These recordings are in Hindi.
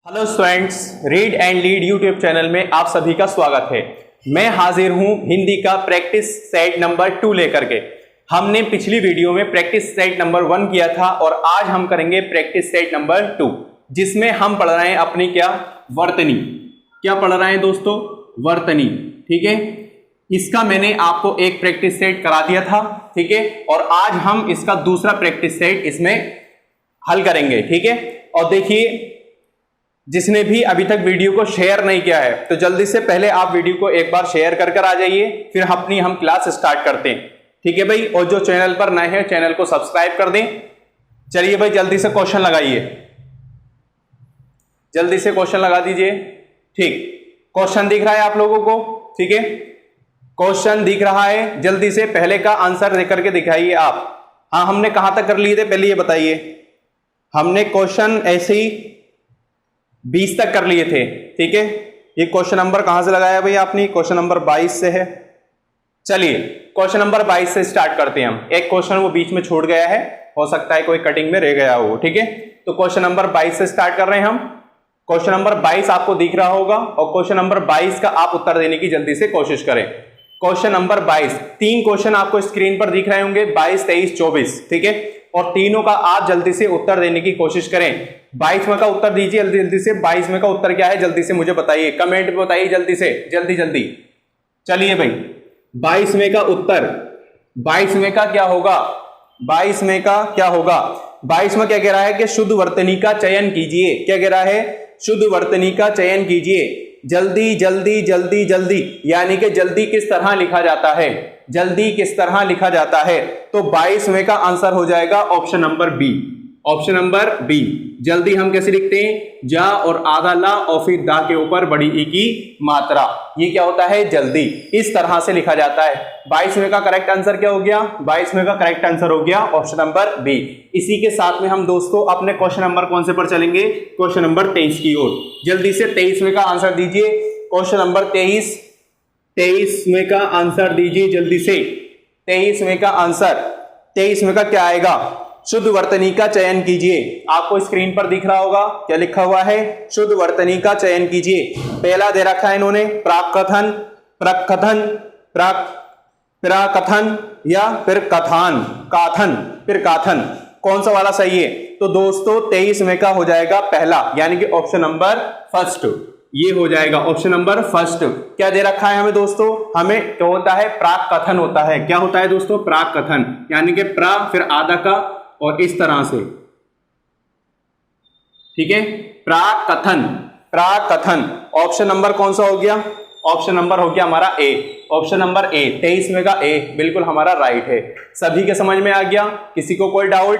Hello students, read and lead YouTube channel में आप सभी का स्वागत है। मैं हाजिर हूं हिंदी का प्रैक्टिस सेट नंबर 2 लेकर के। हमने पिछली वीडियो में प्रैक्टिस सेट नंबर 1 किया था और आज हम करेंगे प्रैक्टिस सेट नंबर 2, जिसमें हम पढ़ रहे हैं अपनी वर्तनी। क्या पढ़ रहे हैं दोस्तों? वर्तनी। ठीक है, इसका मैंने आपको एक प्रैक्टिस सेट करा दिया था। ठीक है, और आज हम इसका दूसरा प्रैक्टिस सेट इसमें हल करेंगे। ठीक है, और देखिए, जिसने भी अभी तक वीडियो को शेयर नहीं किया है तो जल्दी से पहले आप वीडियो को एक बार शेयर कर आ जाइए, फिर हम क्लास स्टार्ट करते हैं। ठीक है भाई, और जो चैनल पर नए हैं चैनल को सब्सक्राइब कर दें। चलिए भाई, जल्दी से क्वेश्चन लगाइए, जल्दी से क्वेश्चन लगा दीजिए। ठीक, क्वेश्चन दिख रहा है आप लोगों को? ठीक है, क्वेश्चन दिख रहा है, जल्दी से पहले का आंसर देकर के दिखाइए आप। हाँ, हमने कहां तक कर लिए थे पहले ये बताइए। हमने क्वेश्चन ऐसे ही 20 तक कर लिए थे। ठीक है, ये क्वेश्चन नंबर कहां से लगाया भाई आपने? क्वेश्चन नंबर 22 से है। चलिए क्वेश्चन नंबर 22 से स्टार्ट करते हैं हम। एक क्वेश्चन वो बीच में छूट गया है, हो सकता है कोई कटिंग में रह गया हो। ठीक है, तो क्वेश्चन नंबर 22 से स्टार्ट कर रहे हैं हम। क्वेश्चन नंबर 22 आपको दिख रहा होगा और क्वेश्चन नंबर 22 का आप उत्तर देने की जल्दी से कोशिश करें। क्वेश्चन नंबर 22, 3 क्वेश्चन आपको स्क्रीन पर दिख रहे होंगे, 22, 23, 24। ठीक है, और तीनों का आप जल्दी से उत्तर देने की कोशिश करें। 22 में का उत्तर दीजिए जल्दी जल्दी से। 22 में का उत्तर क्या है जल्दी से मुझे बताइए, कमेंट में बताइए जल्दी से, जल्दी जल्दी। चलिए भाई, 22 में का उत्तर, 22 में का क्या होगा? 22 में का क्या होगा? 22 में क्या कह रहा है कि शुद्ध वर्तनी का चयन कीजिए। क्या कह रहा है? शुद्ध वर्तनी का चयन कीजिए। जल्दी जल्दी जल्दी जल्दी, यानी कि जल्दी किस तरह लिखा जाता है? जल्दी किस तरह लिखा जाता है? तो 22 में का आंसर हो जाएगा option number B. Option number B. जल्दी हम कैसे लिखते हैं? जा और आधा ला और फिर दा के ऊपर बड़ी ई की मात्रा, ये क्या होता है? जल्दी। इस तरह से लिखा जाता है। 22 में का करेक्ट आंसर क्या हो गया? 22 में का करेक्ट आंसर हो गया ऑप्शन नंबर बी। इसी के साथ में हम दोस्तों अपने क्वेश्चन नंबर कौन से पर चलेंगे? क्वेश्चन नंबर 23 की ओर। जल्दी से 23 में का आंसर दीजिए। क्वेश्चन नंबर 23 में का आंसर दीजिए जल्दी से। 23 में का आंसर, 23 में का क्या आएगा? शुद्ध वर्तनी का चयन कीजिए। आपको स्क्रीन पर दिख रहा होगा क्या लिखा हुआ है? शुद्ध वर्तनी का चयन कीजिए। पहला दे रखा है इन्होंने प्राकथन, प्रकथन, प्राकथन या फिर कथान, काथन, फिर काथन। कौन सा वाला सही है? तो दोस्तों 23 में का हो जाएगा पहला, यानी कि ऑप्शन नंबर फर्स्ट। ये हो जाएगा ऑप्शन नंबर फर्स्ट। क्या दे रखा है हमें दोस्तों? हमें क्या होता है? प्राक कथन होता है। क्या होता है दोस्तों? प्राक कथन, यानी कि प्रा फिर आधा का और इस तरह से। ठीक है, प्राक कथन, प्राक कथन। ऑप्शन नंबर कौन सा हो गया? ऑप्शन नंबर हो गया हमारा ए। ऑप्शन नंबर ए, 23 में का ए बिल्कुल हमारा राइट है। सभी के समझ में आ गया? किसी को कोई डाउट?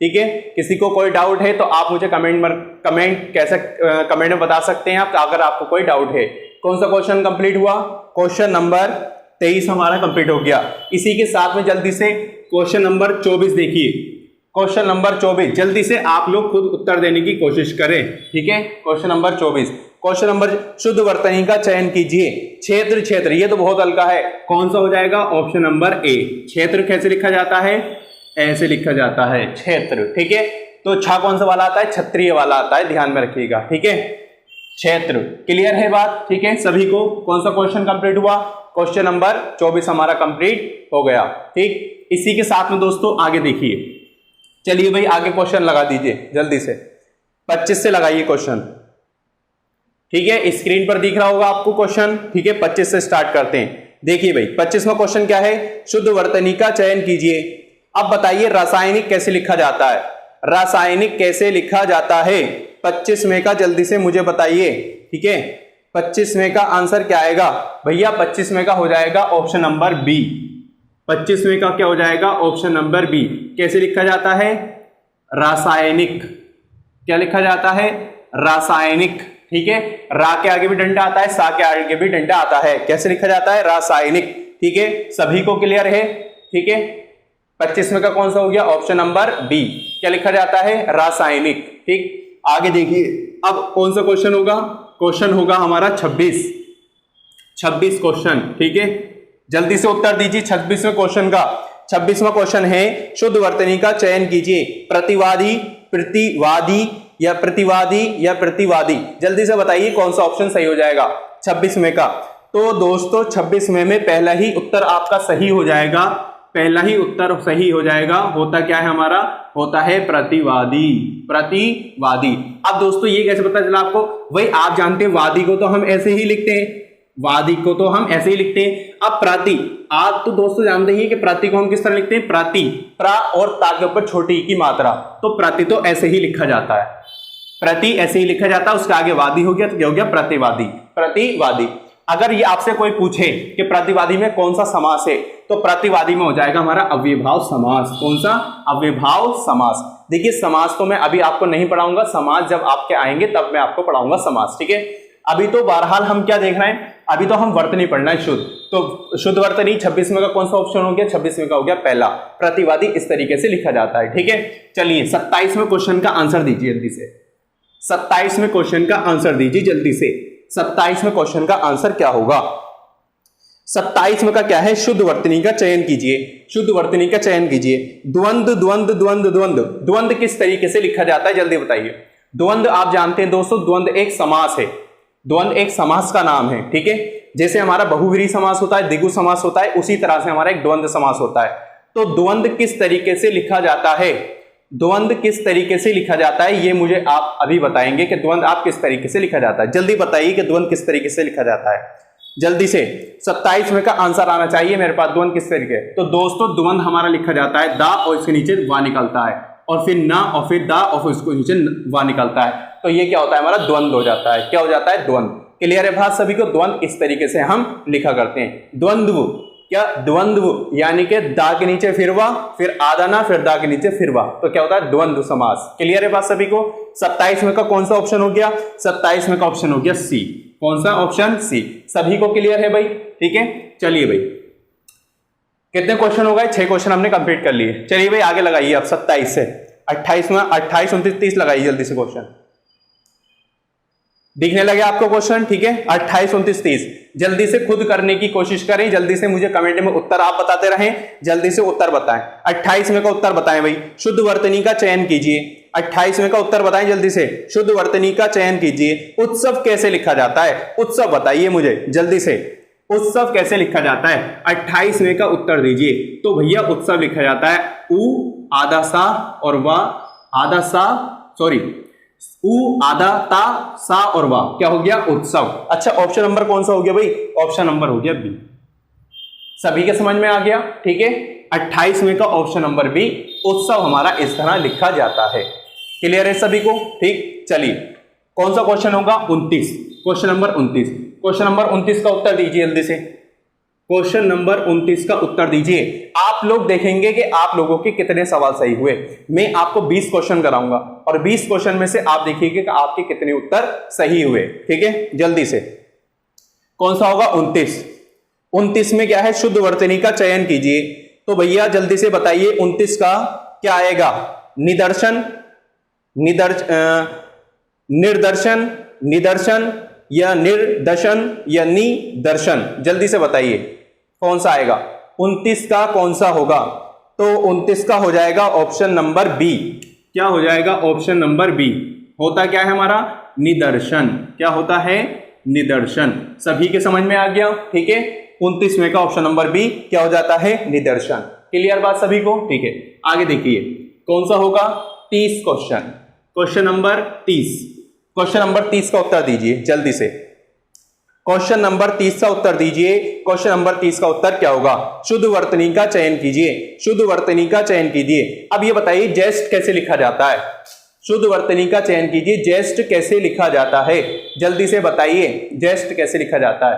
ठीक है, किसी को कोई डाउट है तो आप मुझे कमेंट में बता सकते हैं आप, अगर आपको कोई डाउट है। कौन सा क्वेश्चन कंप्लीट हुआ? क्वेश्चन नंबर 23 हमारा कंप्लीट हो गया। इसी के साथ में जल्दी से क्वेश्चन नंबर 24 देखिए। क्वेश्चन नंबर 24, जल्दी से आप लोग खुद उत्तर देने की कोशिश करें। ठीक है, क्वेश्चन नंबर 24। क्वेश्चन नंबर, शुद्ध वर्तनी का चयन कीजिए। क्षेत्र, क्षेत्र, ये तो बहुत हल्का है। कौन सा हो जाएगा? Option number A. क्षेत्र कैसे लिखा जाता है? ऐसे लिखा जाता है, क्षेत्र। ठीक है, तो छा कौन सा वाला आता है? क्षत्रिय वाला आता है, ध्यान में रखिएगा। ठीक है, क्षेत्र। क्लियर है बात? ठीक है, सभी को कौन सा क्वेश्चन कंप्लीट हुआ? क्वेश्चन नंबर 24 हमारा कंप्लीट हो गया। ठीक, इसी के साथ में दोस्तों आगे देखिए। चलिए भाई, आगे क्वेश्चन लगा दीजिए जल्दी से। 25 से लगाइए क्वेश्चन। ठीक है, स्क्रीन पर दिख रहा होगा आपको क्वेश्चन। ठीक है, 25 से स्टार्ट करते हैं। देखिए भाई, 25 में क्वेश्चन क्या है? शुद्ध वर्तनी का चयन कीजिए। अब बताइए रासायनिक कैसे लिखा जाता है? रासायनिक कैसे लिखा जाता है? 25 में का जल्दी से मुझे बताइए। ठीक है, 25 में का आंसर क्या आएगा भैया? 25 में का हो जाएगा ऑप्शन नंबर बी। 25 में का क्या हो जाएगा? Option number B. कैसे लिखा जाता है? रासायनिक। क्या लिखा जाता है? रासायनिक। ठीक है, रा के आगे भी डंडा आता है, सा के आगे भी डंडा आता है। कैसे लिखा जाता है? रासायनिक। ठीक है, सभी को क्लियर है? ठीक है, 25 में का कौन सा हो गया? Option number B. क्या लिखा जाता है? रासायनिक। ठीक, आगे देखिए। अब कौन सा क्वेश्चन होगा? क्वेश्चन होगा हमारा 26 क्वेश्चन। ठीक है, जल्दी से उत्तर दीजिए 26वें क्वेश्चन का। 26वां क्वेश्चन है, शुद्ध वर्तनी का चयन कीजिए। प्रतिवादी, प्रतिवादी या प्रतिवादी या प्रतिवादी, जल्दी से बताइए कौन सा ऑप्शन सही हो जाएगा 26वें का। तो दोस्तों 26वें में पहला ही उत्तर आपका सही हो जाएगा, पहला ही उत्तर सही हो जाएगा। होता क्या है हमारा, होता है प्रतिवादी, प्रतिवादी। अब दोस्तों ये कैसे पता चला आपको, वही आप जानते हैं वादी को तो हम ऐसे ही लिखते हैं, वादी को तो हम ऐसे ही लिखते हैं। अब प्रति, आप तो दोस्तों जानते ही कि प्रति को हम किस तरह लिखते हैं, प्रति, प्रा और ता के ऊपर छोटी की मात्रा, तो प्रति तो ऐसे ही लिखा जाता है, प्रति ऐसे ही लिखा जाता है, उसके आगे वादी हो गया तो क्या हो गया, प्रतिवादी, प्रतिवादी। अगर ये आपसे कोई पूछे कि प्रतिवादी में कौन सा समास है, तो प्रतिवादी में हो जाएगा हमारा अव्ययभाव समास। कौन सा, अव्ययभाव समास। देखिए समास तो मैं अभी आपको नहीं पढ़ाऊंगा, समास जब आपके आएंगे तब मैं आपको पढ़ाऊंगा समास, ठीक है। अभी तो बहरहाल हम क्या देख रहे हैं, अभी तो हम वर्तनी पढ़ना है, शुद्ध। तो शुद्ध वर्तनी 26वें का कौन सा ऑप्शन हो गया, 26वें का हो गया पहला, प्रतिवादी इस तरीके से लिखा जाता है, ठीक है। चलिए 27वें क्वेश्चन का आंसर दीजिए जल्दी से, 27वें क्वेश्चन का आंसर दीजिए जल्दी से। 27वें क्वेश्चन का आंसर क्या होगा, 27वें का क्या है, शुद्ध वर्तनी का चयन कीजिए, शुद्ध वर्तनी का चयन कीजिए। द्वंद्व द्वंद्व द्वंद्व द्वंद्व, द्वंद्व किस तरीके से लिखा जाता है जल्दी बताइए। द्वंद्व आप जानते हैं दोस्तों, द्वंद्व एक समास है, द्वंद्व एक समास का नाम है, ठीक है। जैसे हमारा बहुव्रीहि समास होता है, द्विगु समास होता है, उसी तरह से हमारा एक द्वंद्व समास होता है। तो द्वंद्व किस तरीके से लिखा जाता है, द्वंद्व किस तरीके से लिखा जाता है, ये मुझे आप अभी बताएंगे कि द्वंद्व आप किस तरीके से लिखा जाता है। जल्दी बताइए कि द्वंद्व किस तरीके से लिखा जाता है, जल्दी से। 27वें का आंसर आना चाहिए मेरे पास, द्वंद्व किस तरीके। तो दोस्तों द्वंद्व हमारा लिखा जाता है दा और इसके नीचे वा निकलता है, और फिर ना और फिर दा और फिर इसको नीचे वा निकलता है, तो ये क्या होता है हमारा द्वंद्व हो जाता है। क्या हो जाता है, द्वंद्व। क्लियर है बात सभी को, द्वंद्व इस तरीके से हम लिखा करते हैं। द्वंद्व क्या, द्वंद्व यानी कि दा के नीचे फिर वा, फिर आधा ना, फिर दा के नीचे फिर वा, तो क्या होता है द्वंद्व समास। क्लियर है बात सभी को। 27वें का कौन सा ऑप्शन हो गया, 27वें का ऑप्शन हो गया सी। कौन सा ऑप्शन, सी। सभी को क्लियर है भाई, ठीक है। चलिए भाई कितने क्वेश्चन हो गए, 6 क्वेश्चन हमने कंप्लीट कर लिए। चलिए भाई आगे लगाइए अब 27 से 28 में 28 29 30 लगाइए जल्दी से क्वेश्चन। दिखने लगे आपको क्वेश्चन, ठीक है। 28 29 30 जल्दी से खुद करने की कोशिश करें, जल्दी से मुझे कमेंट में उत्तर आप बताते रहें, जल्दी से उत्तर बताएं। 28वें का उत्तर बताएं भाई, शुद्ध वर्तनी का चयन कीजिए। 28वें का उत्तर बताएं जल्दी से, शुद्ध वर्तनी का चयन कीजिए। उत्सव कैसे लिखा जाता है, उत्सव बताइए मुझे जल्दी से, उत्सव कैसे लिखा जाता है। 28वें का उत्तर दीजिए। तो भैया उत्सव लिखा जाता है उ आधा सा और वा आधा सा, सॉरी उ आधा ता सा और वा, क्या हो गया उत्सव। अच्छा ऑप्शन नंबर कौन सा हो गया भाई, ऑप्शन नंबर हो गया बी। सभी के समझ में आ गया, ठीक है। 28वें का ऑप्शन नंबर बी, उत्सव हमारा इस तरह लिखा जाता है। क्लियर है सभी को, ठीक। चलिए कौन सा क्वेश्चन होगा, 29, क्वेश्चन नंबर 29। क्वेश्चन नंबर 29 का उत्तर दीजिए जल्दी से, क्वेश्चन नंबर 29 का उत्तर दीजिए। आप लोग देखेंगे कि आप लोगों के कितने सवाल सही हुए। मैं आपको 20 क्वेश्चन कराऊंगा और 20 क्वेश्चन में से आप देखिएगा कि आपके कितने उत्तर सही हुए, ठीक है। जल्दी से कौन सा होगा, 29। 29 में क्या है, शुद्ध वर्तनी का चयन कीजिए। तो भैया जल्दी से बताइए 29 का क्या आएगा, निदर्शन, निर्दर्शन, निदर्शन या निर्दर्शन या निदर्शन, जल्दी से बताइए कौन सा आएगा। 29 का कौन सा होगा, तो 29 का हो जाएगा ऑप्शन नंबर बी। क्या हो जाएगा, ऑप्शन नंबर बी। होता क्या है हमारा, निदर्शन। क्या होता है, निदर्शन। सभी के समझ में आ गया, ठीक है। 29वें का ऑप्शन नंबर बी क्या हो जाता है, निदर्शन। क्लियर बात सभी को, ठीक है। आगे देखिए कौन सा होगा, 30 question, question number 30। Question number 30 का उत्तर दीजिए जल्दी से, क्वेश्चन नंबर 30 का उत्तर दीजिए। क्वेश्चन नंबर 30 का उत्तर क्या होगा, शुद्ध वर्तनी का चयन कीजिए, शुद्ध वर्तनी का चयन कीजिए। अब ये बताइए जेस्ट कैसे लिखा जाता है, शुद्ध वर्तनी का चयन कीजिए, जेस्ट कैसे लिखा जाता है, जल्दी से बताइए जेस्ट कैसे लिखा जाता है।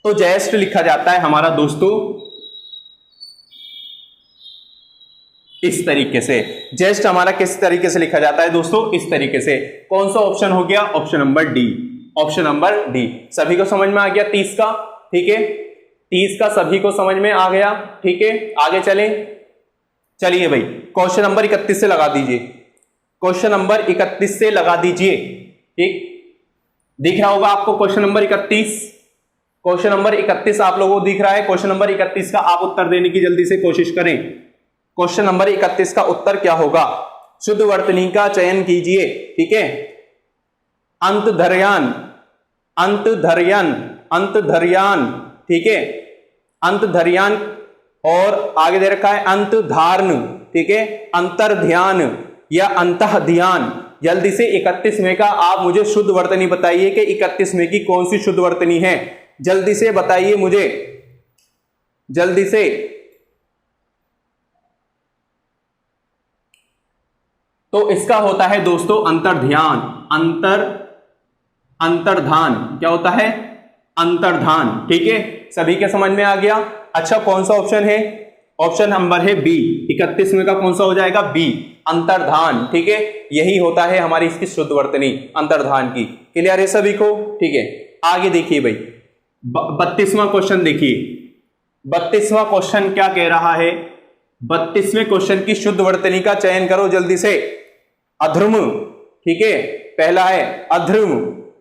तो जेस्ट लिखा जाता है हमारा दोस्तों इस तरीके से। जेस्ट हमारा किस तरीके से लिखा जाता है दोस्तों, इस तरीके से। कौन सा ऑप्शन हो गया, option number D, option number D. सभी को समझ में आ गया 30 का, ठीक है। 30 का सभी को समझ में आ गया, ठीक है। आगे चलें, चलिए भाई क्वेश्चन नंबर 31 से लगा दीजिए, क्वेश्चन नंबर 31 से लगा दीजिए, ठीक। दिख रहा होगा आपको क्वेश्चन नंबर 31, क्वेश्चन नंबर 31 आप लोगों को दिख रहा है। क्वेश्चन नंबर 31 का आप उत्तर देने की जल्दी से कोशिश करें। क्वेश्चन नंबर 31 का उत्तर क्या होगा, शुद्ध वर्तनी का चयन कीजिए। ठीक है, अंतधर्यान, अंतधर्यन, अंतधर्यान, ठीक है, अंतधर्यान, और आगे दे रखा है अंतधारण, ठीक है, अंतर्ध्यान या अंतःध्यान। जल्दी से 31वें का आप मुझे शुद्ध वर्तनी बताइए कि 31वें की कौन सी शुद्ध वर्तनी है, जल्दी से बताइए मुझे, जल्दी से। तो इसका होता है दोस्तों अंतर्ध्यान, अंतर्धान, क्या होता है, अंतर्धान। ठीक है, सभी के समझ में आ गया। अच्छा, कौन सा ऑप्शन है, ऑप्शन नंबर है बी, 31वें का कौन सा हो जाएगा, बी, अंतर्धान। ठीक है, यही होता है हमारी इसकी शुद्ध वर्तनी अंतर्धान की। क्लियर है सभी को? ठीक है, आगे देखिए भाई, 32वां क्वेश्चन देखिए। 32वां क्वेश्चन क्या कह रहा है, 32वें क्वेश्चन की शुद्ध वर्तनी का चयन करो जल्दी से। अधर्म, ठीक है, पहला है अधर्म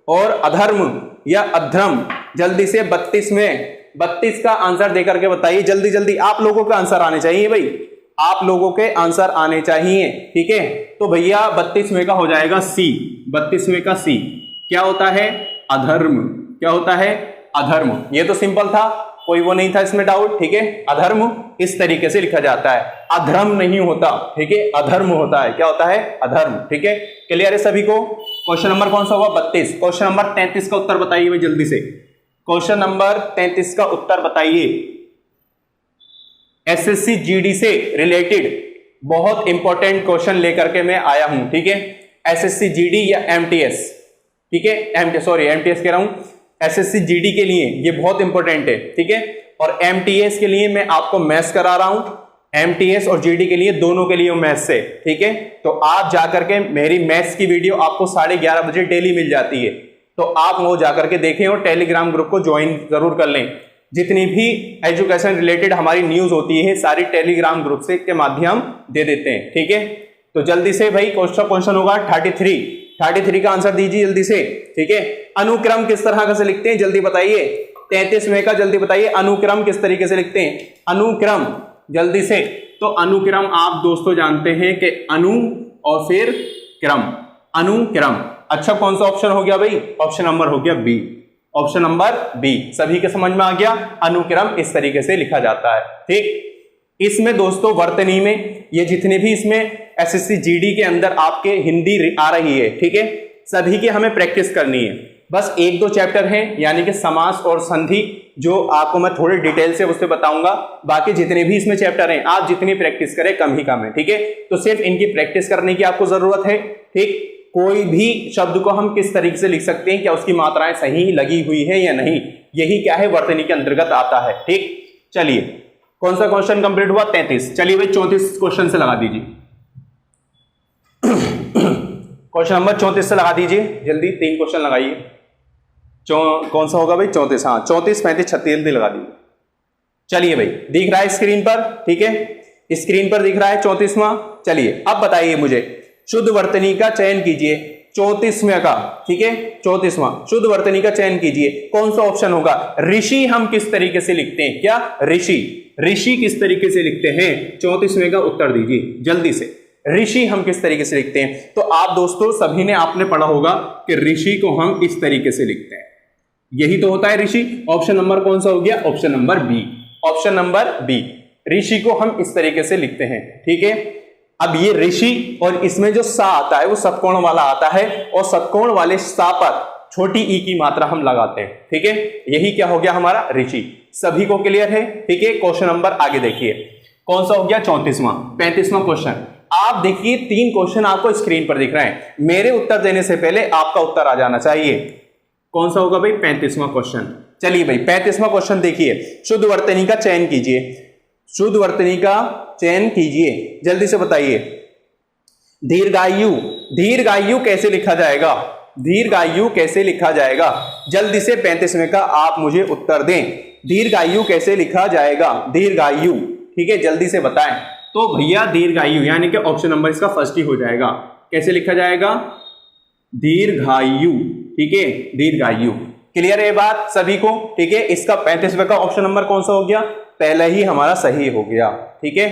और अधर्म या अधर्म। जल्दी से 32 का आंसर देकर के बताइए, जल्दी जल्दी, आप लोगों के आंसर आने चाहिए भाई, आप लोगों के आंसर आने चाहिए। ठीक है, तो भैया 32वें का हो जाएगा सी, 32वें का सी क्या होता है, अधर्म। क्या होता है, अधर्म। ये तो सिंपल था, कोई वो नहीं था इसमें डाउट। ठीक है, अधर्म इस तरीके से लिखा जाता है, अधर्म नहीं होता। ठीक है, अधर्म होता है। क्या होता है, अधर्म। ठीक है, क्लियर है सभी को? क्वेश्चन नंबर कौन सा हुआ, 32। क्वेश्चन नंबर 33 का उत्तर बताइए भाई जल्दी से। क्वेश्चन नंबर 33 का उत्तर बताइए। एसएससी जीडी से रिलेटेड बहुत इंपॉर्टेंट क्वेश्चन लेकर के मैं आया हूं। ठीक है, एसएससी जीडी या एमटीएस, ठीक है, एमटीएस कह रहा हूं, एसएससी जीडी के लिए ये बहुत इंपॉर्टेंट है। ठीक है, और एमटीएस के लिए मैं आपको मैथ्स करा रहा हूं, एमटीएस और जीडी के लिए दोनों के लिए मैथ्स से। ठीक है, तो आप जाकर के मेरी मैथ्स की वीडियो आपको 11:30 बजे डेली मिल जाती है, तो आप वो जाकर के देखें और टेलीग्राम ग्रुप को ज्वाइन जरूर कर लें। जितनी भी एजुकेशन रिलेटेड हमारी न्यूज होती है सारी टेलीग्राम ग्रुप से के माध्यम दे देते हैं। ठीक है, तो जल्दी से भाई क्वेश्चन होगा 33 का आंसर दीजिए जल्दी से। ठीक है, अनुक्रम किस तरह से लिखते हैं जल्दी बताइए। 33वें का जल्दी बताइए, अनुक्रम किस तरीके से लिखते हैं, अनुक्रम जल्दी से। तो अनुक्रम आप दोस्तों जानते हैं कि अनु और फिर क्रम, अनुक्रम। अच्छा, कौन सा ऑप्शन हो गया भाई, ऑप्शन नंबर हो गया बी, ऑप्शन नंबर बी। सभी के समझ में आ गया, अनुक्रम इस तरीके से लिखा जाता है। ठीक, इसमें दोस्तों वर्तनी में ये जितने भी इसमें एसएससी जीडी के अंदर आपके हिंदी आ रही है, ठीक है, सभी की हमें प्रैक्टिस करनी है। बस 1-2 चैप्टर हैं, यानी कि समास और संधि, जो आपको मैं थोड़े डिटेल से उससे बताऊंगा। बाकी जितने भी इसमें चैप्टर हैं आप जितनी प्रैक्टिस करें कम ही कम है। ठीक है, तो सिर्फ इनकी प्रैक्टिस करने की आपको जरूरत है। ठीक, कोई भी शब्द को हम किस तरीके से लिख सकते हैं, क्या उसकी मात्राएं सही लगी हुई है या नहीं, यही क्या है वर्तनी के अंतर्गत आता है। ठीक, चलिए कौन सा क्वेश्चन कंप्लीट हुआ, 33। चलिए भाई 34 क्वेश्चन से लगा दीजिए। क्वेश्चन नंबर 34 से लगा दीजिए जल्दी, 3 क्वेश्चन लगाइए। कौन सा होगा भाई, 34। हाँ, 34, 35, 36 जल्दी लगा दीजिए। चलिए भाई, दिख रहा है स्क्रीन पर, ठीक है, स्क्रीन पर दिख रहा है 34वां। चलिए अब बताइए मुझे, शुद्ध वर्तनी का चयन कीजिए 34वें का। ठीक है, 34वां शुद्ध वर्तनी का चयन कीजिए, कौन सा ऑप्शन होगा। ऋषि हम किस तरीके से लिखते हैं, क्या ऋषि किस तरीके से लिखते हैं, 34वें का उत्तर दीजिए जल्दी से। ऋषि हम किस तरीके से लिखते हैं, तो आप दोस्तों सभी ने आपने पढ़ा होगा कि ऋषि को हम इस तरीके से लिखते हैं, यही तो होता है ऋषि। ऑप्शन नंबर कौन सा हो गया, option number B, option number B, Rishi को हम इस तरीके से लिखते हैं। ठीक है, अब ये ऋषि और इसमें जो सा आता है वो षटकोण वाला आता है, और षटकोण वाले सा पर छोटी ई की मात्रा हम लगाते हैं। ठीक है, यही क्या हो गया हमारा ऋषि। सभी को क्लियर है? ठीक है, क्वेश्चन नंबर आगे देखिए, कौन सा हो गया 34वां। 35वां क्वेश्चन, आप देखिए 3 क्वेश्चन आपको स्क्रीन पर दिख रहे हैं, मेरे उत्तर देने से पहले आपका उत्तर आ जाना चाहिए। कौन सा होगा भाई, 35वां क्वेश्चन। चलिए भाई 35वां क्वेश्चन देखिए, शुद्ध वर्तनी का चयन कीजिए, शुद्ध वर्तनी का चयन कीजिए, जल्दी से बताइए। दीर्घायु कैसे लिखा जाएगा, दीर्घायु कैसे लिखा जाएगा, जल्दी से 35वें का आप मुझे उत्तर दें। दीर्घायु कैसे लिखा जाएगा, दीर्घायु, ठीक है, जल्दी से बताएं। तो भैया दीर्घायु यानी कि ऑप्शन नंबर इसका फर्स्ट ही हो जाएगा। कैसे लिखा जाएगा, दीर्घायु। ठीक है, दीर्घायु। क्लियर है बात सभी को? ठीक है, इसका 35वें का ऑप्शन नंबर कौन सा हो गया, पहले ही हमारा सही हो गया। ठीक है,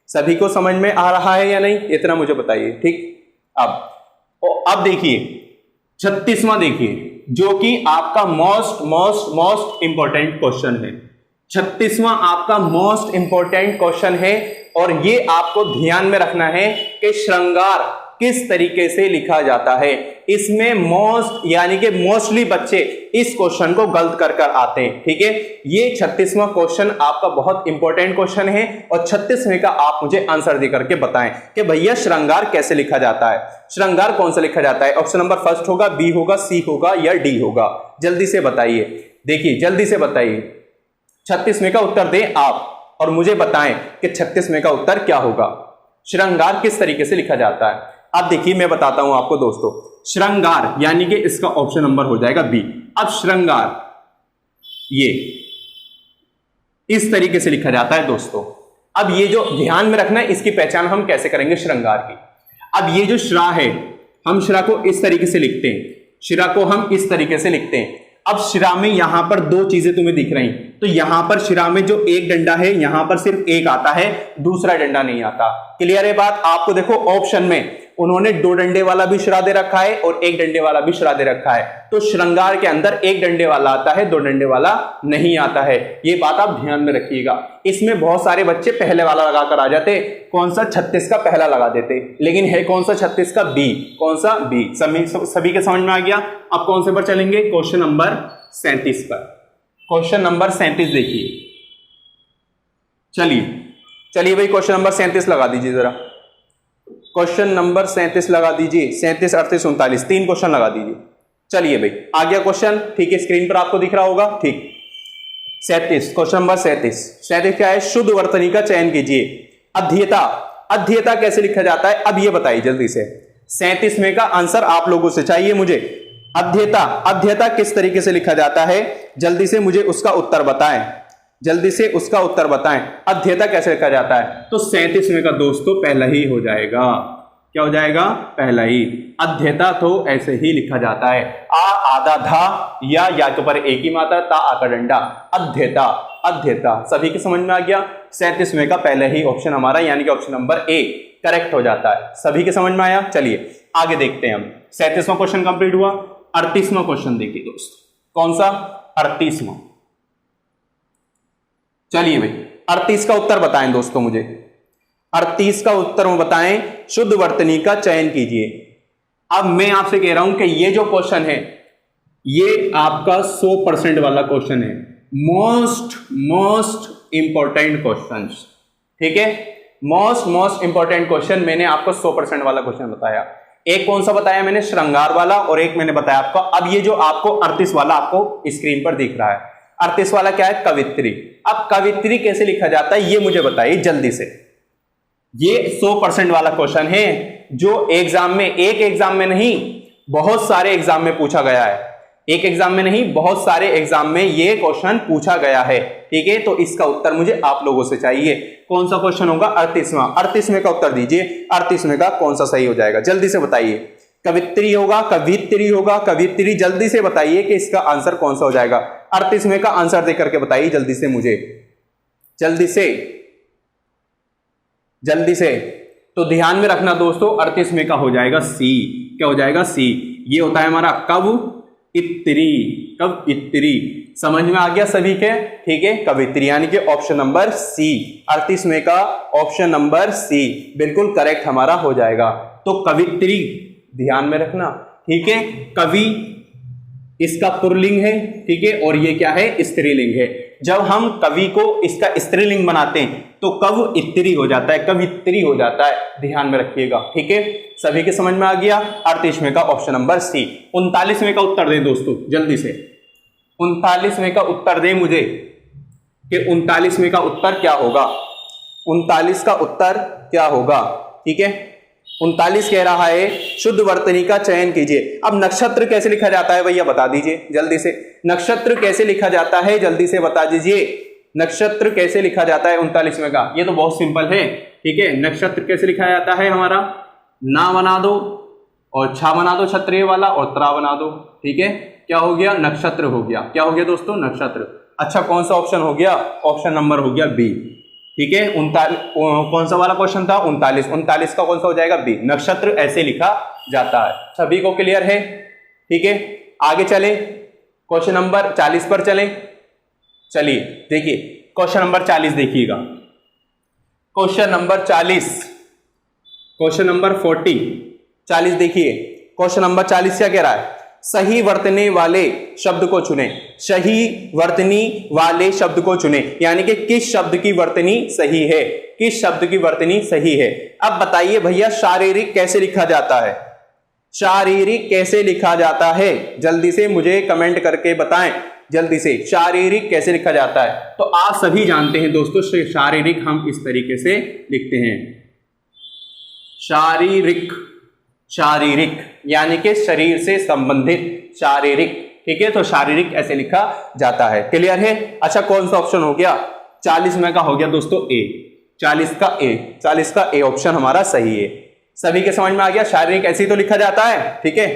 सभी को समझ में आ रहा है या नहीं, इतना मुझे बताइए। ठीक, अब देखिए 36वां देखिए, जो कि आपका मोस्ट इंपॉर्टेंट क्वेश्चन है। 36वां आपका मोस्ट इंपॉर्टेंट क्वेश्चन है और ये आपको ध्यान में रखना है कि श्रृंगार किस तरीके से लिखा जाता है। इसमें यानी कि मोस्टली बच्चे इस क्वेश्चन को गलत कर आते हैं। ठीक है, ये 36वां क्वेश्चन आपका बहुत इंपॉर्टेंट क्वेश्चन है और 36वें का आप मुझे आंसर दे करके बताएं कि भैया श्रृंगार कैसे लिखा जाता है। श्रृंगार कौन सा लिखा जाता है? ऑप्शन नंबर फर्स्ट होगा, बी होगा, सी होगा या डी होगा? जल्दी से बताइए, देखिए जल्दी से बताइए। 36वें का उत्तर दें आप और मुझे बताएं कि 36वें का उत्तर क्या होगा। श्रृंगार किस तरीके से लिखा जाता है? अब देखिए मैं बताता हूं आपको दोस्तों, श्रृंगार यानी कि इसका ऑप्शन नंबर हो जाएगा बी। अब श्रृंगार ये इस तरीके से लिखा जाता है दोस्तों। अब ये जो ध्यान में रखना है, इसकी पहचान हम कैसे करेंगे श्रृंगार की। अब ये जो श्रा है, हम श्रा को इस तरीके से लिखते हैं, श्रा को हम इस तरीके से लिखते हैं। अब श्रा में यहां पर दो चीजें तुम्हें दिख रही, तो यहां पर श्रा में जो एक डंडा है, यहां पर सिर्फ एक आता है, दूसरा डंडा नहीं आता। क्लियर है बात? आपको देखो ऑप्शन में उन्होंने दो डंडे वाला भी श्रा दे रखा है और एक डंडे वाला भी श्रा दे रखा है। तो श्रृंगार के अंदर एक डंडे वाला आता है, दो डंडे वाला नहीं आता है। ये बात आप ध्यान में रखिएगा। इसमें बहुत सारे बच्चे पहले वाला लगाकर आ जाते, कौन सा 36 का पहला लगा देते, लेकिन है कौन सा 36 का? बी। कौन सा? बी। सभी के समझ में आ गया। अब कौन से पर चलेंगे? क्वेश्चन नंबर 37 पर। क्वेश्चन नंबर 37 देखिए, चलिए भाई क्वेश्चन नंबर 37 लगा दीजिए जरा। क्वेश्चन नंबर 37 लगा दीजिए, 37, 38, 39, 3 क्वेश्चन लगा दीजिए। चलिए भाई आ गया क्वेश्चन, ठीक है, स्क्रीन पर आपको दिख रहा होगा। ठीक, 37, क्वेश्चन नंबर 37 क्या है? शुद्ध वर्तनी का चयन कीजिए। अध्येता कैसे लिखा जाता है? अब ये बताइए जल्दी से। 37 में का आंसर आप लोगों से चाहिए मुझे। अध्येता किस तरीके से लिखा जाता है? जल्दी से मुझे उसका उत्तर बताएं, जल्दी से उसका उत्तर बताएं। अध्येता कैसे लिखा जाता है? तो 37वें का दोस्तों पहला ही हो जाएगा। क्या हो जाएगा? पहला ही। अध्येता तो ऐसे ही लिखा जाता है, आ आधा धा या के ऊपर एक ही मात्रा, ता आका डंडा। अध्येता सभी की समझ में आ गया। 37वें का पहले ही ऑप्शन हमारा यानी कि ऑप्शन नंबर ए करेक्ट हो जाता है। सभी के समझ में आया? चलिए आगे देखते हैं हम। 37वां क्वेश्चन कंप्लीट हुआ। 38वां क्वेश्चन देखिए दोस्त। कौन सा? 38वां। चलिए भाई 38 का उत्तर बताएं दोस्तों मुझे। 38 का उत्तर बताएं। शुद्ध वर्तनी का चयन कीजिए। अब मैं आपसे कह रहा हूं कि ये जो क्वेश्चन है ये आपका 100% वाला क्वेश्चन है। Most important question. ठीक है, मोस्ट इंपॉर्टेंट क्वेश्चन मैंने आपको 100% वाला क्वेश्चन बताया। एक कौन सा बताया मैंने? श्रृंगार वाला, और एक मैंने बताया आपको। अब ये जो आपको 38 वाला आपको स्क्रीन पर दिख रहा है, 38 वाला क्या है? कवित्री। अब कवित्री कैसे लिखा जाता है ये मुझे बताइए जल्दी से। ये 100% वाला क्वेश्चन है जो एग्जाम में, एक एग्जाम में नहीं बहुत सारे एग्जाम में पूछा गया है। एक एग्जाम में नहीं बहुत सारे एग्जाम में ये क्वेश्चन पूछा गया है। ठीक है, तो इसका उत्तर मुझे आप लोगों से चाहिए। कौन सा क्वेश्चन होगा? 38वां। 38वें का उत्तर दीजिए। 38वें का कौन सा सही हो जाएगा? जल्दी से बताइए। कवित्री होगा, कवित्री। जल्दी से बताइए कि इसका आंसर कौन सा हो जाएगा। 38वें का आंसर देकर के बताइए जल्दी से मुझे, जल्दी से। तो ध्यान में रखना दोस्तों, 38वें का हो जाएगा सी। क्या हो जाएगा? सी। ये होता है हमारा कवित्री। समझ में आ गया सभी के? ठीक है, कवित्री यानी कि ऑप्शन नंबर सी। 38वें का ऑप्शन नंबर सी बिल्कुल करेक्ट हमारा हो जाएगा। तो कवित्री ध्यान में रखना। ठीक है, कवि इसका पुल्लिंग है। ठीक है, और ये क्या है? स्त्रीलिंग है। जब हम कवि को इसका स्त्रीलिंग बनाते हैं तो कवित्री हो जाता है, कवित्री हो जाता है। ध्यान में रखिएगा। ठीक है, सभी के समझ में आ गया। 38वें का ऑप्शन नंबर सी। 39वें का उत्तर दें दोस्तों जल्दी से। 39वें का उत्तर दें मुझे कि 39वें का उत्तर क्या होगा? 39 का उत्तर क्या होगा? ठीक है, 39 कह रहा है शुद्ध वर्तनी का चयन कीजिए। अब नक्षत्र कैसे लिखा जाता है भैया बता दीजिए जल्दी से। नक्षत्र कैसे लिखा जाता है जल्दी से बता दीजिए। नक्षत्र कैसे लिखा जाता है 39वें का? ये तो बहुत सिंपल है। ठीक है, नक्षत्र कैसे लिखा जाता है हमारा? ना बना दो और छा बना दो क्षत्रिय वाला और त्रा बना दो। ठीक है, क्या हो गया? नक्षत्र हो गया। क्या हो गया दोस्तों? नक्षत्र। अच्छा कौन सा ऑप्शन हो गया? ऑप्शन नंबर हो गया बी। ठीक है, कौन सा वाला क्वेश्चन था? 39। 39 का कौन सा हो जाएगा? बी, नक्षत्र ऐसे लिखा जाता है। सभी को क्लियर है? ठीक है, आगे चले, क्वेश्चन नंबर 40 पर चले। चलिए देखिए क्वेश्चन नंबर 40 देखिएगा। क्वेश्चन नंबर 40, क्वेश्चन नंबर 40, 40 देखिए। क्वेश्चन नंबर 40 क्या कह रहा है? सही वर्तनी वाले शब्द को चुने। सही वर्तनी वाले शब्द को चुने, यानी कि किस शब्द की वर्तनी सही है, किस शब्द की वर्तनी सही है। अब बताइए भैया, शारीरिक कैसे लिखा जाता है? शारीरिक कैसे लिखा जाता है? जल्दी से मुझे कमेंट करके बताएं, जल्दी से, शारीरिक कैसे लिखा जाता है? तो आप सभी जानते हैं दोस्तों, शारीरिक हम इस तरीके से लिखते हैं, शारीरिक, शारीरिक यानी कि शरीर से संबंधित, शारीरिक। ठीक है, तो शारीरिक ऐसे लिखा जाता है। क्लियर है? अच्छा, कौन सा ऑप्शन हो गया? 40 में का हो गया दोस्तों ए, 40 का ए, 40 का ए ऑप्शन हमारा सही है। सभी के समझ में आ गया, शारीरिक ऐसे ही तो लिखा जाता है। ठीक है,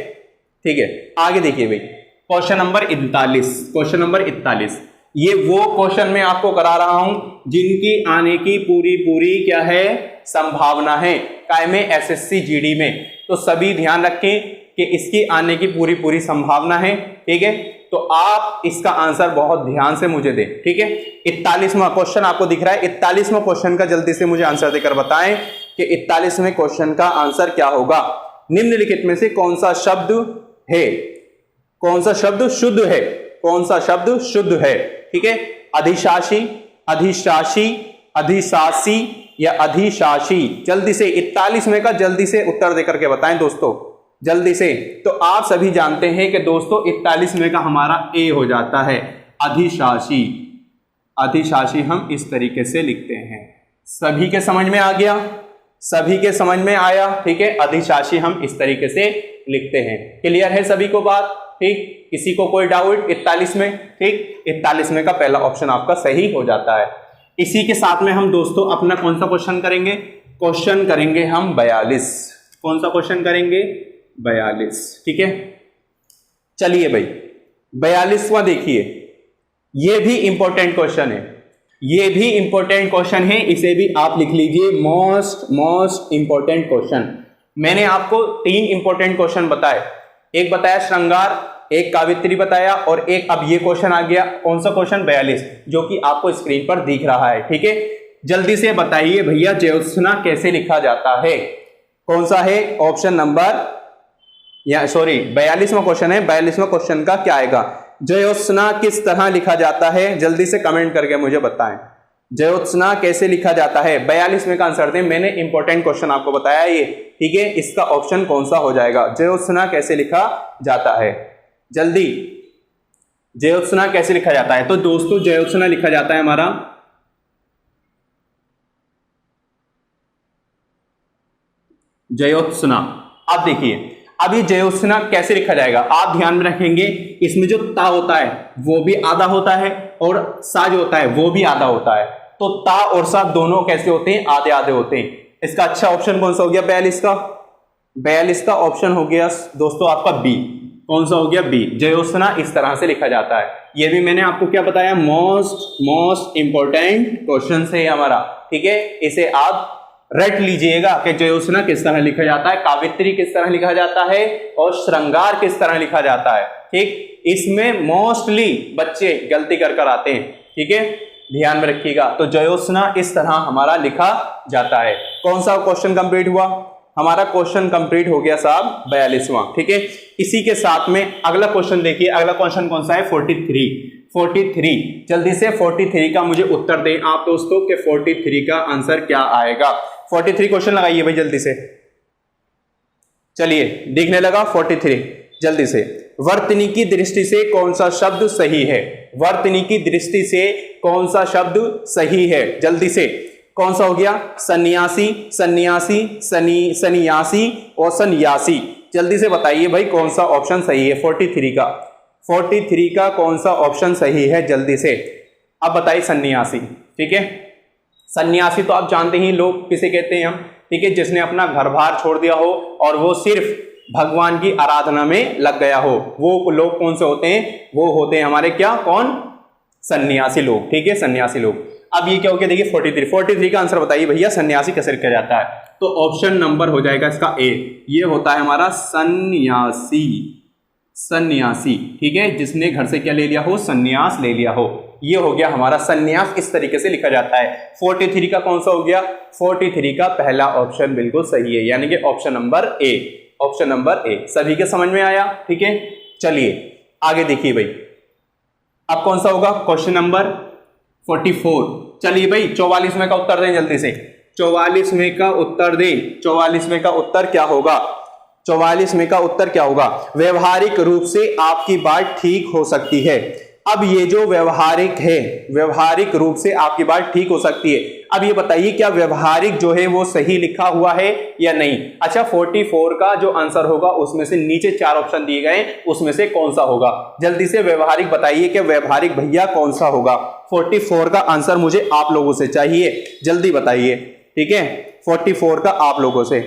ठीक है, आगे देखिए भाई, क्वेश्चन नंबर 41, क्वेश्चन नंबर 41, ये वो क्वेश्चन मैं आपको करा रहा हूं जिनकी आने की पूरी पूरी क्या है? संभावना है कायमे एसएससी जीडी में। तो सभी ध्यान रखें कि इसकी आने की पूरी पूरी संभावना है। ठीक है, तो आप इसका आंसर बहुत ध्यान से मुझे दें। ठीक है, 41वां क्वेश्चन आपको दिख रहा है, 41वां क्वेश्चन का जल्दी से मुझे आंसर देकर बताएं कि 41वें क्वेश्चन का आंसर क्या होगा। निम्नलिखित में से कौन सा शब्द है, कौन सा शब्द शुद्ध है, कौन सा शब्द शुद्ध है? ठीक है, अधिशासी, अधिशासी, अधिशासी या अधिशासी? जल्दी से 41 में का जल्दी से उत्तर देकर के बताएं दोस्तों, जल्दी से। तो आप सभी जानते हैं कि दोस्तों 41 में का हमारा ए हो जाता है, अधिशासी। अधिशासी हम इस तरीके से लिखते हैं। सभी के समझ में आ गया? सभी के समझ में आया? ठीक है, अधिशासी हम इस तरीके से लिखते हैं। क्लियर है सभी को बात? ठीक, किसी को कोई डाउट 41 में? ठीक, 41 में का पहला ऑप्शन आपका सही हो जाता है। इसी के साथ में हम दोस्तों अपना कौन सा क्वेश्चन करेंगे? क्वेश्चन करेंगे हम 42। कौन सा क्वेश्चन करेंगे? 42। ठीक है, चलिए भाई 42वां देखिए, ये भी इंपॉर्टेंट क्वेश्चन है, ये भी इंपॉर्टेंट क्वेश्चन है, इसे भी आप लिख लीजिए, मोस्ट इंपॉर्टेंट क्वेश्चन। मैंने आपको 3 इंपॉर्टेंट क्वेश्चन बताए, एक बताया श्रृंगार, एक कावित्री बताया, और एक अब ये क्वेश्चन आ गया। कौन सा क्वेश्चन? 42, जो कि आपको स्क्रीन पर दिख रहा है। ठीक है, जल्दी से बताइए भैया, ज्योत्सना कैसे लिखा जाता है? कौन सा है ऑप्शन नंबर, या सॉरी 42वां क्वेश्चन है, 42वां क्वेश्चन का क्या आएगा? ज्योत्सना किस तरह लिखा जाता है? जल्दी से कमेंट करके मुझे बताएं, ज्योत्सना कैसे लिखा जाता है? 42 में का आंसर दें। मैंने इंपॉर्टेंट क्वेश्चन आपको बताया ये। ठीक है, इसका ऑप्शन कौन सा हो जाएगा? ज्योत्सना कैसे लिखा जाता है? जल्दी, ज्योत्सना कैसे लिखा जाता है? तो दोस्तों ज्योत्सना लिखा जाता है हमारा, ज्योत्सना। अब देखिए, अब ये ज्योत्सना कैसे लिखा जाएगा? आप ध्यान में रखेंगे, इसमें जो ता होता है वो भी आधा होता है, और सा जो होता है वो भी आधा होता है। तो ता और सा दोनों कैसे होते हैं? आधे आधे होते हैं। इसका अच्छा ऑप्शन कौन सा हो गया? 42 का, 42 का ऑप्शन हो गया दोस्तों आपका बी। कौन सा हो गया? बी। ज्योत्सना इस तरह से लिखा जाता है। ये भी मैंने आपको क्या बताया? मोस्ट इंपॉर्टेंट क्वेश्चन है हमारा। ठीक है, इसे आप रट लीजिएगा कि ज्योत्सना किस तरह लिखा जाता है, कावित्री किस तरह लिखा जाता है, और श्रृंगार किस तरह लिखा जाता है। ठीक, इसमें मोस्टली बच्चे गलती कर आते हैं। ठीक है, ध्यान में रखिएगा। तो ज्योत्सना इस तरह हमारा लिखा जाता है। कौन सा क्वेश्चन कंप्लीट हुआ? हमारा क्वेश्चन कंप्लीट हो गया साहब 42वां। ठीक है, इसी के साथ में अगला क्वेश्चन देखिए। अगला क्वेश्चन कौन सा है? 43। जल्दी से 43 का मुझे उत्तर दें आप दोस्तों कि 43 का आंसर क्या आएगा। 43 क्वेश्चन लगाइए भाई जल्दी से। चलिए दिखने लगा 43, जल्दी से। वर्तनी की दृष्टि से कौन सा शब्द सही है? वर्तनी की दृष्टि से कौन सा शब्द सही है? जल्दी से। कौन सा हो गया? सन्यासी, सन्यासी, सन्यासी और सन्यासी। जल्दी से बताइए भाई कौन सा ऑप्शन सही है 43 का? 43 का कौन सा ऑप्शन सही है? जल्दी से अब बताइए। सन्यासी। ठीक है, सन्यासी तो आप जानते ही लोग किसे कहते हैं हम। ठीक है, जिसने अपना घर बार छोड़ दिया हो और वो सिर्फ भगवान की आराधना में लग गया हो, वो लोग कौन से होते हैं? वो होते हैं हमारे क्या? कौन? सन्यासी लोग। ठीक है, सन्यासी लोग। अब ये क्या हो गया, देखिए 43 का आंसर बताइए भैया, सन्यासी कैसे लिखा जाता है। तो ऑप्शन नंबर हो जाएगा इसका ए, ये होता है हमारा सन्यासी, सन्यासी, ठीक है, जिसने घर से क्या ले लिया हो, सन्यास ले लिया हो, ये हो गया हमारा सन्यास, इस तरीके से लिखा जाता है। 43 का कौन सा हो गया, 43 का पहला ऑप्शन बिल्कुल सही है, यानी कि option number A, option number A. सभी के समझ में आया, ठीक है। चलिए आगे देखिए भाई, अब कौन सा होगा, क्वेश्चन नंबर 44। चलिए भाई 44वें का उत्तर दें जल्दी से, 44वें का उत्तर दें। 44वें का उत्तर क्या होगा, 44वें का उत्तर क्या होगा, व्यवहारिक रूप से आपकी बात ठीक हो सकती है। अब ये जो व्यवहारिक है, व्यवहारिक रूप से आपकी बात ठीक हो सकती है, अब ये बताइए क्या व्यवहारिक जो है वो सही लिखा हुआ है या नहीं। अच्छा 44 का जो आंसर होगा उसमें से नीचे 4 ऑप्शन दिए गए, उसमें से कौन सा होगा, जल्दी से व्यवहारिक बताइए कि व्यवहारिक भैया कौन सा होगा। 44 का आंसर मुझे आप लोगों से चाहिए, जल्दी बताइए, ठीक है। 44 का आप लोगों से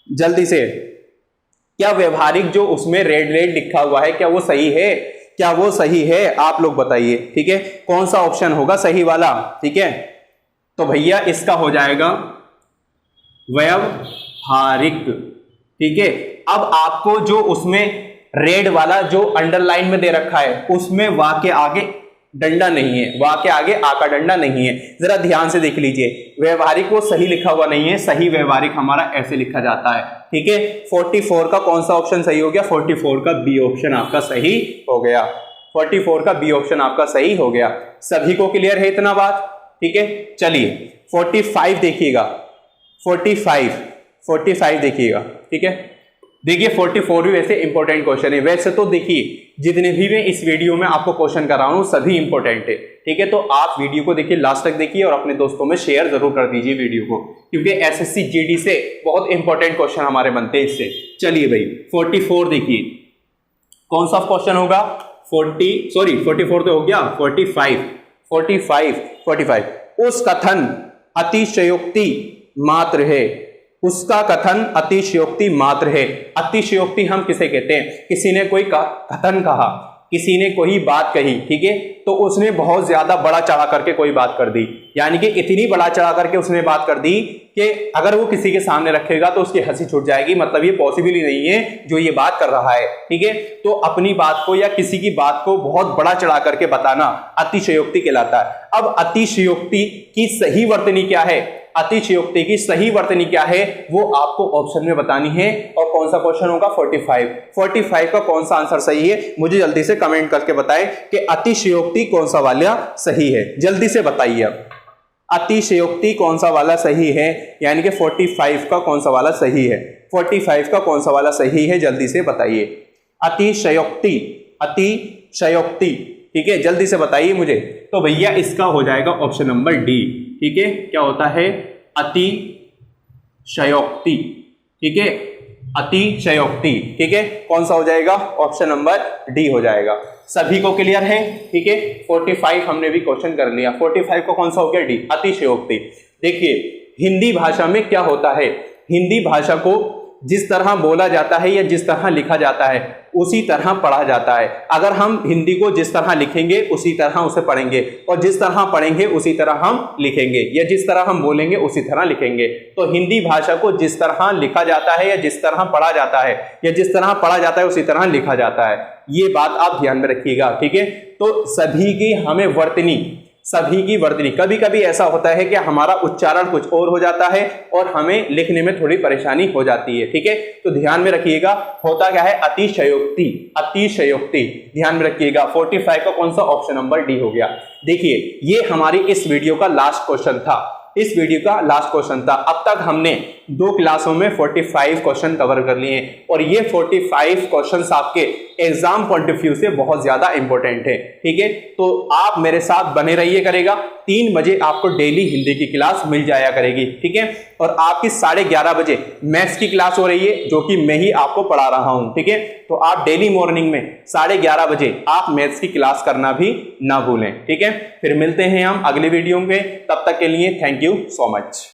जल्दी से, क्या व्यवहारिक जो उसमें रेड रेड लिखा हुआ है क्या वो सही है, क्या वो सही है, आप लोग बताइए, ठीक है। कौन सा ऑप्शन होगा सही वाला, ठीक है। तो भैया इसका हो जाएगा व्यवहारिक, ठीक है। अब आपको जो उसमें रेड वाला जो अंडरलाइन में दे रखा है उसमें वा के आगे डंडा नहीं है, वा के आगे आ का डंडा नहीं है, जरा ध्यान से देख लीजिए, व्यवहारिक वो सही लिखा हुआ नहीं है, सही व्यवहारिक हमारा ऐसे लिखा जाता है, ठीक है। 44 का कौन सा ऑप्शन सही हो गया, 44 का बी ऑप्शन आपका सही हो गया, 44 का बी ऑप्शन आपका सही हो गया। सभी को क्लियर है इतना बात, ठीक है। चलिए 45 देखिएगा, 45 देखिएगा, ठीक है। देखिए 44 भी वैसे इंपॉर्टेंट क्वेश्चन है, वैसे तो देखिए जितने भी मैं इस वीडियो में आपको क्वेश्चन कर रहा हूं सभी इंपॉर्टेंट है, ठीक है। तो आप वीडियो को देखिए, लास्ट तक देखिए और अपने दोस्तों में शेयर जरूर कर दीजिए वीडियो को, क्योंकि एसएससी जीडी से बहुत इंपॉर्टेंट क्वेश्चन हमारे बनते हैं इससे। चलिए भाई 44 देखिए कौन सा क्वेश्चन होगा, 44 तो हो गया, 45 उस कथन अतिशयोक्ति मात्र है, उसका कथन अतिशयोक्ति मात्र है। अतिशयोक्ति हम किसे कहते हैं, किसी ने कोई कथन कहा, किसी ने कोई बात कही, ठीक है, तो उसने बहुत ज्यादा बड़ा चढ़ा करके कोई बात कर दी, यानी कि इतनी बड़ा चढ़ा करके उसने बात कर दी कि अगर वो किसी के सामने रखेगा तो उसकी हंसी छूट जाएगी, मतलब ये पॉसिबल ही नहीं है जो ये बात कर रहा है, ठीक है। तो अपनी बात को या किसी की बात को बहुत बड़ा चढ़ा करके बताना अतिशयोक्ति कहलाता है। अब अतिशयोक्ति की सही वर्तनी क्या है, अतिशयोक्ति की सही वर्तनी क्या है वो आपको ऑप्शन में बतानी है, और कौन सा क्वेश्चन होगा 45 का कौन सा आंसर सही है मुझे जल्दी से कमेंट करके बताएं कि अतिशयोक्ति कौन सा वाला सही है, जल्दी से बताइए। अब अतिशयोक्ति कौन सा वाला सही है, यानी कि 45 का कौन सा वाला सही है, 45 का कौन सा वाला सही है, जल्दी से बताइए। अतिशयोक्ति, ठीक है, जल्दी से बताइए मुझे। तो भैया इसका हो जाएगा ऑप्शन नंबर डी, ठीक है। क्या होता है, अतिशयोक्ति, ठीक है, अतिशयोक्ति, ठीक है। कौन सा हो जाएगा, ऑप्शन नंबर डी हो जाएगा। सभी को क्लियर है, ठीक है। 45 हमने भी क्वेश्चन कर लिया, 45 को कौन सा हो गया, डी, अतिशयोक्ति। देखिए हिंदी भाषा में क्या होता है, हिंदी भाषा को जिस तरह बोला जाता है या जिस तरह लिखा जाता है उसी तरह पढ़ा जाता है। अगर हम हिंदी को जिस तरह लिखेंगे उसी तरह उसे पढ़ेंगे, और जिस तरह पढ़ेंगे उसी तरह हम लिखेंगे, या जिस तरह हम बोलेंगे उसी तरह लिखेंगे। तो हिंदी भाषा को जिस तरह लिखा जाता है या जिस तरह पढ़ा जाता है, या जिस तरह पढ़ा जाता है उसी तरह लिखा जाता है, ये बात आप ध्यान में रखिएगा, ठीक है। तो सभी की हमें वर्तनी, सभी की वर्तनी, कभी कभी ऐसा होता है कि हमारा उच्चारण कुछ और हो जाता है और हमें लिखने में थोड़ी परेशानी हो जाती है, ठीक है। तो ध्यान में रखिएगा, होता क्या है, अतिशयोक्ति, अतिशयोक्ति, ध्यान में रखिएगा। 45 का कौन सा, ऑप्शन नंबर डी हो गया। देखिए ये हमारी इस वीडियो का लास्ट क्वेश्चन था, इस वीडियो का लास्ट क्वेश्चन था। अब तक हमने 2 क्लासों में 45 क्वेश्चन कवर कर लिए हैं, और ये 45 क्वेश्चंस आपके एग्जाम पॉइंट ऑफ व्यू से बहुत ज्यादा इंपॉर्टेंट है, ठीक है। तो आप मेरे साथ बने रहिए करेगा, 3 बजे आपको डेली हिंदी की क्लास मिल जाया करेगी, ठीक है। और आपकी 11:30 बजे मैथ्स की क्लास हो रही है जो कि मैं ही आपको पढ़ा रहा हूं, ठीक है। तो आप डेली मॉर्निंग में 11:30 बजे आप मैथ्स की क्लास करना भी ना भूलें, ठीक है। फिर मिलते हैं हम अगले वीडियो में, तब तक के लिए थैंक यू सो मच।